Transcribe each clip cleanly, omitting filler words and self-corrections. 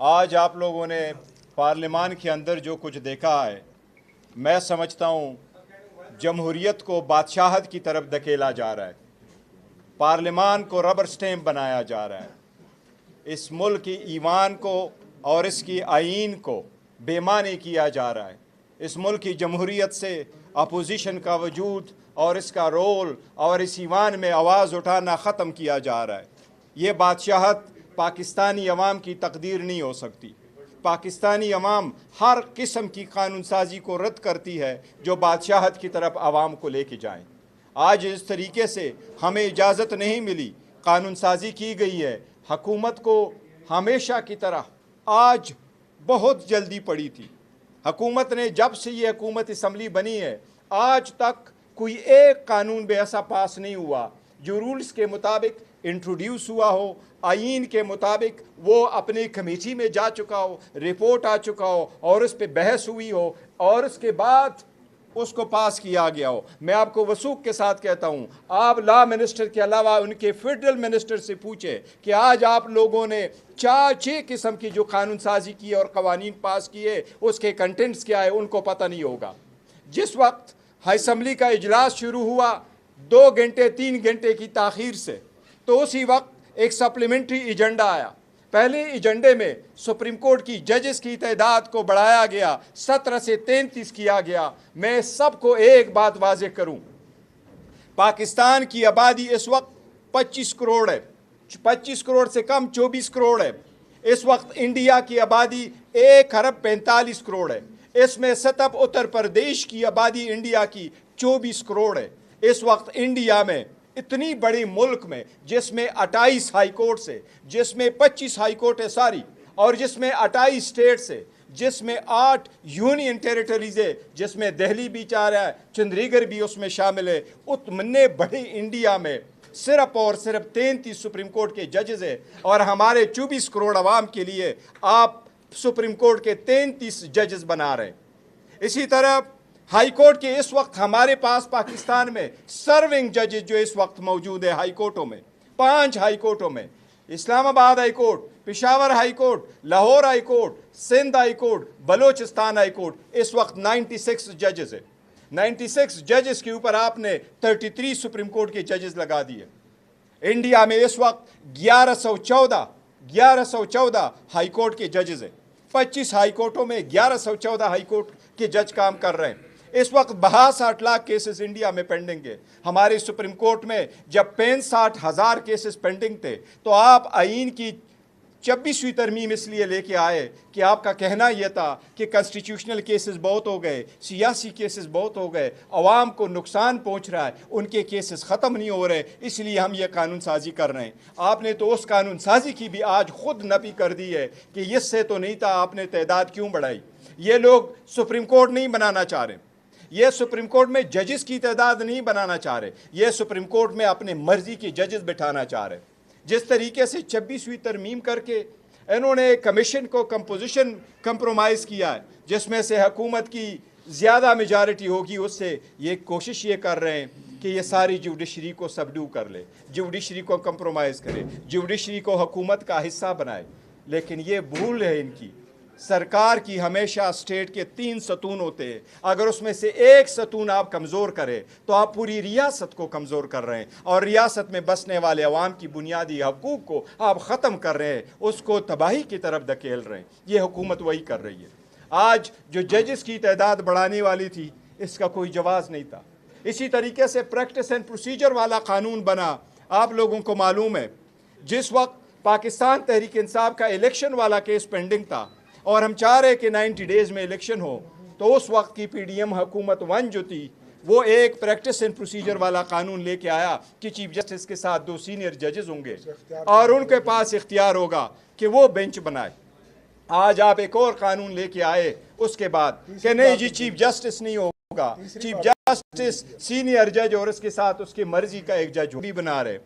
आज आप लोगों ने पार्लियामान के अंदर जो कुछ देखा है, मैं समझता हूँ जमहूरियत को बादशाहत की तरफ धकेला जा रहा है। पार्लियामान को रबर स्टैम्प बनाया जा रहा है। इस मुल्क की ईवान को और इसकी आईन को बेमानी किया जा रहा है। इस मुल्क की जमहूरियत से अपोजिशन का वजूद और इसका रोल और इस ईवान में आवाज़ उठाना ख़त्म किया जा रहा है। ये बादशाहत पाकिस्तानी अवाम की तकदीर नहीं हो सकती। पाकिस्तानी अवाम हर किस्म की कानून साजी को रद्द करती है जो बादशाहत की तरफ आवाम को लेके जाए। आज इस तरीके से हमें इजाज़त नहीं मिली, कानून साजी की गई है। हुकूमत को हमेशा की तरह आज बहुत जल्दी पड़ी थी। हुकूमत ने जब से ये हुकूमत असम्बली बनी है आज तक कोई एक कानून भी ऐसा पास नहीं हुआ जो रूल्स के मुताबिक इंट्रोड्यूस हुआ हो, आईन के मुताबिक वो अपनी कमेटी में जा चुका हो, रिपोर्ट आ चुका हो और उस पर बहस हुई हो और उसके बाद उसको पास किया गया हो। मैं आपको वसूख के साथ कहता हूँ, आप लॉ मिनिस्टर के अलावा उनके फेडरल मिनिस्टर से पूछे कि आज आप लोगों ने 4-6 किस्म की जो कानून साजी की और कवानीन पास किए उसके कंटेंट्स क्या है, उनको पता नहीं होगा। जिस वक्त असम्बली का इजलास शुरू हुआ 2 घंटे 3 घंटे की ताख़ीर से, तो उसी वक्त एक सप्लीमेंट्री एजेंडा आया। पहले एजेंडे में सुप्रीम कोर्ट की जजेस की तादाद को बढ़ाया गया, 17 से 33 किया गया। मैं सबको एक बात वाज़ेह करूं, पाकिस्तान की आबादी इस वक्त 25 करोड़ है, 25 करोड़ से कम 24 करोड़ है। इस वक्त इंडिया की आबादी 1 अरब 45 करोड़ है। इसमें सिर्फ उत्तर प्रदेश की आबादी इंडिया की 24 करोड़ है। इस वक्त इंडिया में इतनी बड़ी मुल्क में जिसमें 28 हाई कोर्ट से, जिसमें 25 हाई कोर्ट है सारी, और जिसमें 28 स्टेट्स है, जिसमें 8 यूनियन टेरिटरीज है, जिसमें दिल्ली भी चाह रहा है, चंडीगढ़ भी उसमें शामिल है। उतने बड़ी इंडिया में सिर्फ और सिर्फ 33 सुप्रीम कोर्ट के जजेस है और हमारे 24 करोड़ आवाम के लिए आप सुप्रीम कोर्ट के 33 जजेस बना रहे हैं। इसी तरह हाई कोर्ट के इस वक्त हमारे पास पाकिस्तान में सर्विंग जजेस जो इस वक्त मौजूद है हाई कोर्टों में, 5 हाई कोर्टों में, Islamabad high court, Peshawar high court, Lahore high court, Sindh high court, Balochistan high court, इस वक्त 96 जजेस है। 96 जजेस के ऊपर आपने 33 सुप्रीम कोर्ट के जजेस लगा दिए। इंडिया में इस वक्त 1114 हाई कोर्ट के जजेस हैं। 25 हाई कोर्टों में 1114 हाई कोर्ट के जज काम कर रहे हैं। इस वक्त 62 लाख केसेस इंडिया में पेंडिंग है। हमारे सुप्रीम कोर्ट में जब 65,000 केसेस पेंडिंग थे तो आप आईन की 26वीं तरमीम इसलिए लेके आए कि आपका कहना यह था कि कॉन्स्टिट्यूशनल केसेस बहुत हो गए, सियासी केसेस बहुत हो गए, अवाम को नुकसान पहुंच रहा है, उनके केसेस ख़त्म नहीं हो रहे, इसलिए हम ये कानून साजी कर रहे हैं। आपने तो उस कानून साजी की भी आज खुद नफी कर दी है कि इससे तो नहीं था, आपने तादाद क्यों बढ़ाई। ये लोग सुप्रीम कोर्ट नहीं बनाना चाह रहे, ये सुप्रीम कोर्ट में जजेस की तादाद नहीं बनाना चाह रहे, ये सुप्रीम कोर्ट में अपने मर्जी के जजेस बिठाना चाह रहे। जिस तरीके से 26वीं तरमीम करके इन्होंने कमीशन को कंपोजिशन कंप्रोमाइज़ किया है, जिसमें से हुकूमत की ज़्यादा मेजॉरिटी होगी, उससे ये कोशिश ये कर रहे हैं कि ये सारी जुडिशरी को सबडू कर ले, जुडिशरी को कंप्रोमाइज़ करे, जुडिशरी को हुकूमत का हिस्सा बनाए। लेकिन ये भूल है इनकी, सरकार की हमेशा स्टेट के 3 सतून होते हैं। अगर उसमें से एक सतून आप कमज़ोर करें तो आप पूरी रियासत को कमज़ोर कर रहे हैं और रियासत में बसने वाले अवाम की बुनियादी हकूक़ को आप ख़त्म कर रहे हैं, उसको तबाही की तरफ धकेल रहे हैं। ये हुकूमत वही कर रही है। आज जो जजेस की तादाद बढ़ाने वाली थी इसका कोई जवाज़ नहीं था। इसी तरीके से प्रैक्टिस एंड प्रोसीजर वाला कानून बना। आप लोगों को मालूम है जिस वक्त पाकिस्तान तहरीक इंसाफ का इलेक्शन वाला केस पेंडिंग था और हम चाह रहे कि 90 डेज़ में इलेक्शन हो, तो उस वक्त की PDM हुकूमत 1 जो थी वो एक प्रैक्टिस एंड प्रोसीजर वाला कानून लेके आया कि चीफ जस्टिस के साथ 2 सीनियर जजेस होंगे और उनके पास इख्तियार होगा कि वो बेंच बनाए। आज आप एक और कानून लेके आए उसके बाद कि नहीं जी चीफ जस्टिस नहीं होगा, चीफ जस्टिस सीनियर जज और उसके साथ उसकी मर्जी का एक जज भी बना रहे।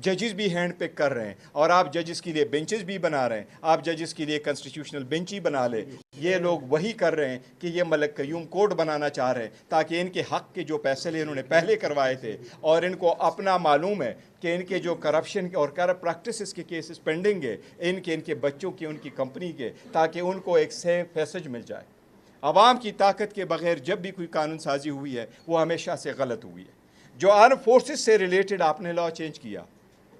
जजेस भी हैंड पिक कर रहे हैं और आप जजेस के लिए बेंचेस भी बना रहे हैं, आप जजेस के लिए कॉन्स्टिट्यूशनल बेंच ही बना ले। ये लोग वही कर रहे हैं कि ये मलक कयूम कोड बनाना चाह रहे हैं ताकि इनके हक के जो फैसले इन्होंने पहले करवाए थे और इनको अपना मालूम है कि इनके जो करप्शन और करप्ट प्रैक्टिसेस के केसेस पेंडिंग है, इनके बच्चों के, उनकी कंपनी के, ताकि उनको एक सेफ पैसेज मिल जाए। आवाम की ताकत के बगैर जब भी कोई कानून साजी हुई है वो हमेशा से गलत हुई है। जो आर्म फोर्सेस से रिलेटेड आपने लॉ चेंज किया,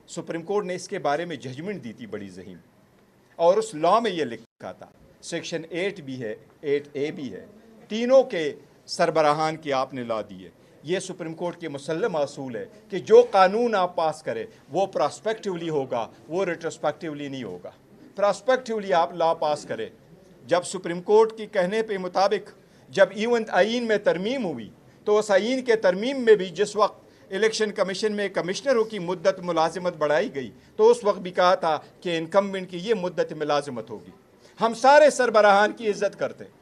सुप्रीम कोर्ट ने इसके बारे में जजमेंट दी थी बड़ी ज़हीम, और उस लॉ में ये लिखा था, सेक्शन 8 भी है, 8A भी है, तीनों के सरबराहान की आपने लॉ दी है। ये सुप्रीम कोर्ट के मुसल्लम असूल है कि जो कानून आप पास करें वो प्रॉस्पेक्टिवली होगा, वो रिट्रोस्पेक्टिवली नहीं होगा। प्रॉस्पेक्टिवली आप लॉ पास करें। जब सुप्रीम कोर्ट के कहने पे मुताबिक जब इवन आइन में तरमीम हुई तो उस आइन के तरमीम में भी जिस वक्त इलेक्शन कमीशन में कमिश्नरों की मुद्दत मुलाजिमत बढ़ाई गई तो उस वक्त भी कहा था कि इनकम्बेंट की ये मुद्दत मुलाजिमत होगी। हम सारे सरबराहान की इज़्ज़त करते हैं,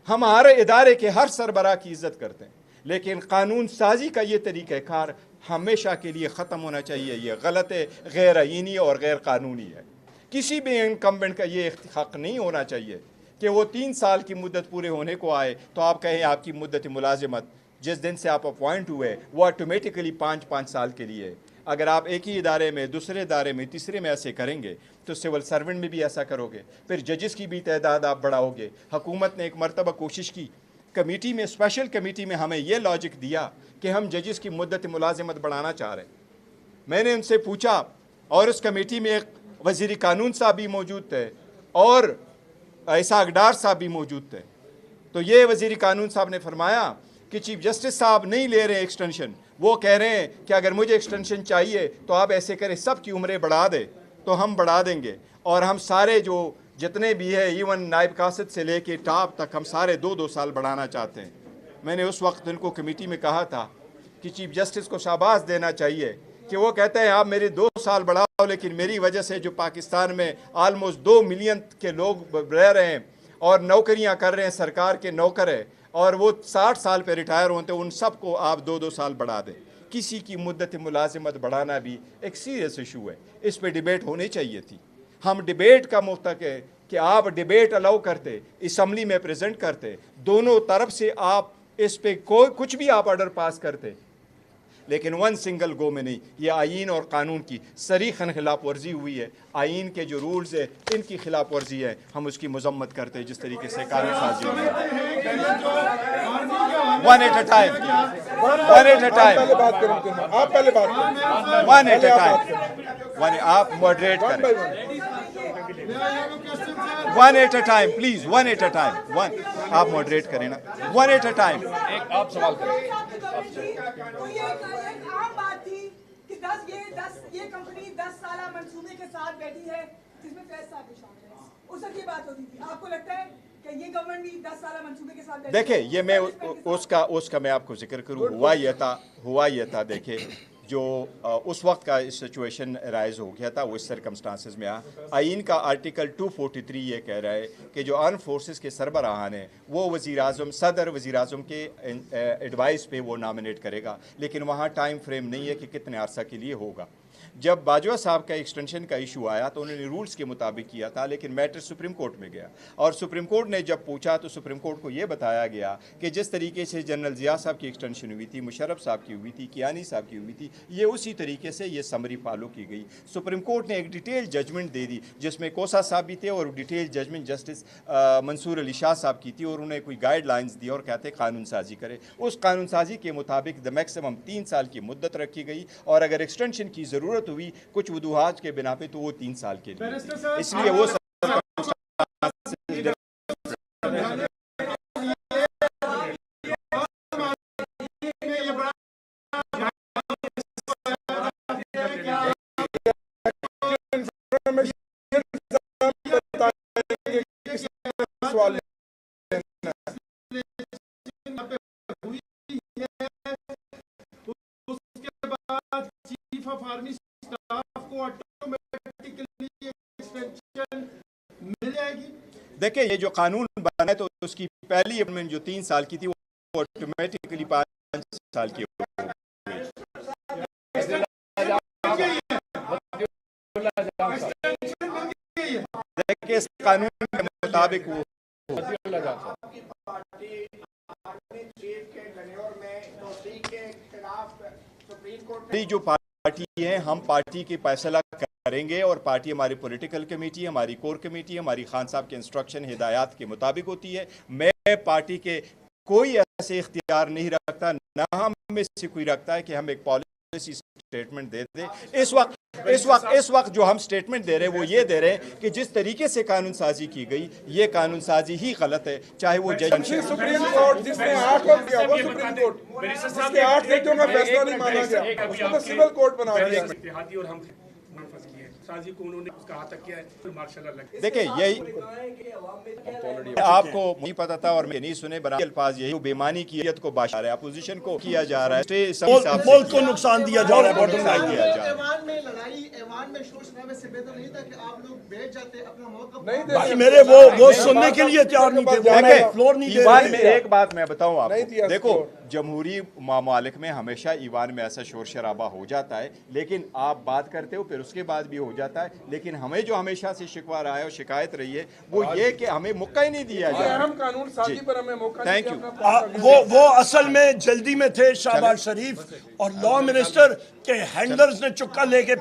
हमारे इदारे के हर सरबराह की इज़्ज़त करते हैं, लेकिन कानून साजी का ये तरीक़ाकार हमेशा के लिए ख़त्म होना चाहिए। ये गलत है, गैर आइनी और गैर कानूनी है। किसी भी इनकम्बेंट का ये हक़ नहीं होना चाहिए कि वो 3 साल की मुद्दत पूरे होने को आए तो आप कहें आपकी मुद्दत मुलाजिमत जिस दिन से आप अपॉइंट हुए वो ऑटोमेटिकली 5-5 साल के लिए। अगर आप एक ही इदारे में, दूसरे इदारे में, तीसरे में ऐसे करेंगे तो सिविल सर्वेंट में भी ऐसा करोगे, फिर जजेस की भी तादाद आप बढ़ाओगे। हुकूमत ने एक मरतबा कोशिश की, कमेटी में, स्पेशल कमेटी में हमें यह लॉजिक दिया कि हम जजेस की मुद्दत मुलाजिमत बढ़ाना चाह रहे हैं। मैंने उनसे पूछा, और उस कमेटी में एक वज़ीर कानून साहब भी मौजूद थे और इसहाक डार साहब भी मौजूद थे, तो ये वज़ीर कानून साहब ने फरमाया कि चीफ जस्टिस साहब नहीं ले रहे एक्सटेंशन, वो कह रहे हैं कि अगर मुझे एक्सटेंशन चाहिए तो आप ऐसे करें, सब की उम्रें बढ़ा दे तो हम बढ़ा देंगे, और हम सारे जो जितने भी है इवन नायब कासिद से लेके टॉप तक हम सारे 2-2 साल बढ़ाना चाहते हैं। मैंने उस वक्त उनको कमेटी में कहा था कि चीफ जस्टिस को शाबाश देना चाहिए कि वो कहते हैं आप मेरे 2 साल बढ़ाओ, लेकिन मेरी वजह से जो पाकिस्तान में आलमोस्ट 2 मिलियन के लोग रह रहे हैं और नौकरियां कर रहे हैं, सरकार के नौकर है, और वो 60 साल पे रिटायर होते हैं, उन सब को आप 2-2 साल बढ़ा दें। किसी की मुद्दत मुलाजिमत बढ़ाना भी एक सीरियस इशू है, इस पे डिबेट होनी चाहिए थी। हम डिबेट का मुफ्तक है कि आप डिबेट अलाउ करते, असम्बली में प्रेजेंट करते, दोनों तरफ से आप इस पे कोई कुछ भी आप ऑर्डर पास करते, लेकिन वन सिंगल गो में नहीं। ये आइन और कानून की सरीखन खिलाफ वर्जी हुई है। आइन के जो रूल्स है इनकी खिलाफ वर्जी है, हम उसकी मजम्मत करते हैं जिस तरीके से कानून साजी हुई है। One at a time, one at a time, आप पहले बात करें, one at a time, one, आप मॉडरेट करें, one at a time please, one at a time, one, आप मॉडरेट करें ना, वन एट अ टाइम। एक आप सवाल करें। तो ये एक आम बात थी कि 10 ये कंपनी 10 साल मंसूबे के साथ बैठी है जिसमें फैज साहब भी शामिल है, उस वक्त ये बात होती थी। आपको लगता है कि ये गवर्नमेंट भी 10 साल मंसूबे के साथ बैठी है? देखिए, ये मैं उसका मैं आपको जिक्र करूँ, हुआ ये था देखिए, जो उस वक्त का सिचुएशन राइज हो गया था वो इस सरकमस्टांसिस में आइन का आर्टिकल 243 ये कह रहा है कि जो आर्म फोर्सेस के सरबराहान हैं वो वज़ीर आज़म, सदर वज़ीर आज़म के एडवाइस पे वो नॉमिनेट करेगा, लेकिन वहाँ टाइम फ्रेम नहीं है कि कितने अरसा के लिए होगा। जब बाजवा साहब का एक्सटेंशन का इशू आया तो उन्होंने रूल्स के मुताबिक किया था, लेकिन मैटर सुप्रीम कोर्ट में गया, और सुप्रीम कोर्ट ने जब पूछा तो सुप्रीम कोर्ट को ये बताया गया कि जिस तरीके से जनरल ज़िया साहब की एक्सटेंशन हुई थी, मुशर्रफ साहब की हुई थी, कियानी साहब की हुई थी, ये उसी तरीके से ये समरी फॉलो की गई। सुप्रीम कोर्ट ने एक डिटेल जजमेंट दे दी जिसमें कोसा साहब भी थे, और detail judgment justice Mansoor Ali Shah साहब की थी, और उन्हें कोई गाइडलाइंस दी और कहते कानून साजी करे। उस कानून साजी के मुताबिक द मैक्सिमम 3 साल की मुद्दत रखी गई, और अगर एक्सटेंशन की ज़रूरत हुई कुछ वजूहात के बिना पे तो वो 3 साल के लिए, इसलिए वो सवाल चीफ ऑफ आर्मी स्टाफ को ऑटोमेटिकली एक्सटेंशन मिल जाएगी। देखिए, ये जो कानून बना है तो उसकी पहली अमेंडमेंट जो 3 साल की थी वो ऑटोमेटिकली 5 साल की हो गई। دیکھیں اس قانون کے مطابق وہ جو پارٹی ہے ہم پارٹی کی فیصلہ کریں گے اور پارٹی ہماری پولیٹیکل کمیٹی ہماری کور کمیٹی ہماری خان صاحب کے انسٹرکشن ہدایات کے مطابق ہوتی ہے. میں پارٹی کے کوئی ایسے اختیار نہیں رکھتا نہ ہم میں سے کوئی رکھتا ہے کہ ہم ایک پالیسی سٹیٹمنٹ دے دیں. اس وقت جو ہم سٹیٹمنٹ دے رہے ہیں وہ یہ دے رہے ہیں کہ جس طریقے سے قانون سازی کی گئی یہ قانون سازی ہی غلط ہے, چاہے وہ جج سپریم کورٹ جس نے 8 وقت کیا وہ سپریم کورٹ جس کے 8 ججوں کا فیصلہ نہیں مانا گیا اس کو تو سول کورٹ بنا دیا. اتحادی اور ہم منفذ کیے سازی کو انہوں نے اس کا ہاتھ تک کیا ہے ماشاء اللہ. دیکھیں یہی آپ کو نہیں پتا تھا اور میں نہیں سنے برائے الفاظ یہی بے معنی کی کو باشا رہا ہے, اپوزیشن کو کیا جا رہا ہے, ملک کو نقصان دیا جا رہا ہے. ایوان میں لڑائی ایوان میں شور شرابے سے بہتر نہیں تھا کہ آپ لوگ بیٹھ جاتے اپنا موقف نہیں دے بھائی میرے وہ سننے کے لیے تیار نہیں تھے, وہ فلور نہیں دے ایوان میں رہے تھے. ایک بات میں بتاؤں آپ نہیں کو, دیا دیکھو جمہوری ممالک میں ہمیشہ ایوان میں ایسا شور شرابہ ہو جاتا ہے, لیکن آپ بات کرتے ہو پھر اس کے بعد بھی ہو جاتا ہے. لیکن ہمیں جو ہمیشہ سے شکوہ رہا ہے اور شکایت رہی ہے وہ یہ کہ ہمیں موقع ہی نہیں دیا یہ جائے. اہم قانون سازی پر ہمیں موقع نہیں Thank دیا you. وہ اصل میں جلدی میں تھے شہباز شریف اور لا منسٹر کے ہینڈلرز نے چکا لے کے